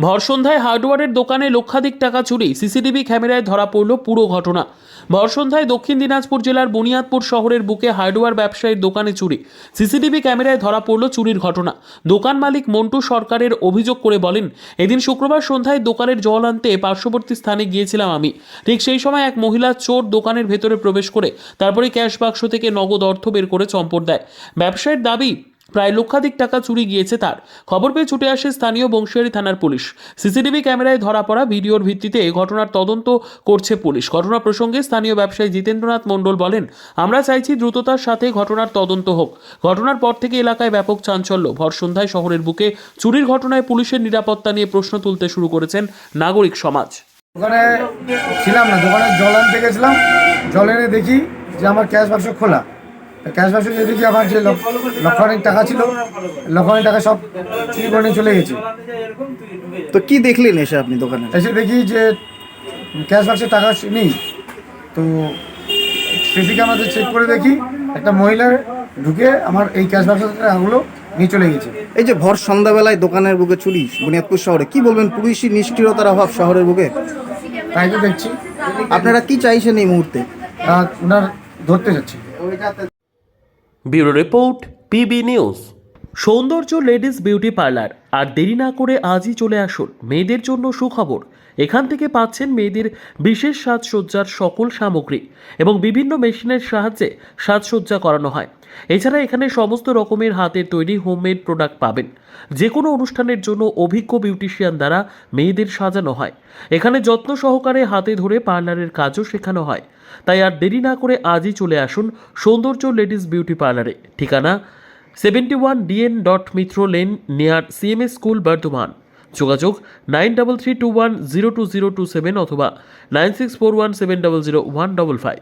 ভর সন্ধ্যায় হার্ডওয়্যারের দোকানে লক্ষাধিক টাকা চুরি, সিসিটিভি ক্যামেরায় ধরা পড়ল পুরো ঘটনা। ভর সন্ধ্যায় দক্ষিণ দিনাজপুর জেলার বুনিয়াদপুর শহরের বুকে হার্ডওয়্যার ব্যবসায়ীর দোকানে চুরি, সিসিটিভি ক্যামেরায় ধরা পড়ল চুরির ঘটনা। দোকান মালিক মন্টু সরকারের অভিযোগ করে বলেন, এদিন শুক্রবার সন্ধ্যায় দোকানের জল আনতে পার্শ্ববর্তী স্থানে গিয়েছিলাম আমি। ঠিক সেই সময় এক মহিলা চোর দোকানের ভেতরে প্রবেশ করে তারপরে ক্যাশ বাক্স থেকে নগদ অর্থ বের করে চম্পট দেয়। ব্যবসায়ীর দাবি প্রায় লক্ষাধিক টাকা চুরি গিয়েছে তার। খবর পেয়ে ছুটে আসে স্থানীয় বংশিয়ারি থানার পুলিশ। সিসিটিভি ক্যামেরায় ধরা পড়া ভিডিওর ভিত্তিতে ঘটনার তদন্ত করছে পুলিশ। ঘটনা প্রসঙ্গে স্থানীয় ব্যবসায়ী জিতেন্দ্রনাথ মণ্ডল বলেন, আমরা চাইছি দ্রুততার সাথে ঘটনার তদন্ত হোক। ঘটনার পর থেকে এলাকায় ব্যাপক চাঞ্চল্য। ভর সন্ধ্যায় শহরের বুকে চুরির ঘটনায় পুলিশের নিরাপত্তা নিয়ে প্রশ্ন তুলতে শুরু করেছেন নাগরিক সমাজ। দোকানে ছিলাম না, দোকানে জল আনতে গেছিলাম। জল এনে দেখি যে আমার ক্যাশ বাক্স খোলা। ক্যাশ বাক্স নিয়ে দেখি আমার যে লক্ষাধিক টাকা ছিল, লক্ষাধিক টাকা সব চুরি করে নিয়ে চলে গেছে। তো কি দেখলেন এসে আপনি দোকানে? এসে দেখি যে ক্যাশ বাক্সে টাকা নেই। তো সিসি ক্যামেরাতে চেক করে দেখি একটা মহিলার ঢুকে আমার এই ক্যাশ বাক্সের টাকাগুলো নিয়ে চলে গেছে। এই যে ভর সন্ধ্যাবেলায় দোকানের বুকে চুরি বুনিয়াদপুর শহরে, কি বলবেন? পুলিশি নিষ্ক্রিয়তার অভাব শহরের বুকে, তাই তো দেখছি। আপনারা কি চাইছেন এই মুহূর্তে? ওনার ধরতে যাচ্ছি। Bureau report, PB news. সৌন্দর্য লেডিস বিউটি পার্লার। আর দেরি না করে আজই চলে আসুন। মেয়েদের জন্য সুখবর, এখান থেকে পাচ্ছেন মেয়েদের বিশেষ সাজসজ্জার সকল সামগ্রী এবং বিভিন্ন মেশিনের সাহায্যে সাজসজ্জা করানো হয়। এছাড়া এখানে সমস্ত রকমের হাতের তৈরি হোমমেড প্রোডাক্ট পাবেন। যে কোনো অনুষ্ঠানের জন্য অভিজ্ঞ বিউটিশিয়ান দ্বারা মেয়েদের সাজানো হয়। এখানে যত্ন সহকারে হাতে ধরে পার্লারের কাজও শেখানো হয়। তাই আর দেরি না করে আজই চলে আসুন সৌন্দর্য লেডিস বিউটি পার্লারে। ঠিকানা 71 DN Mitra lane near CMS school, Bardhaman. যোগাযোগ 9331020027 অথবা 9641700155।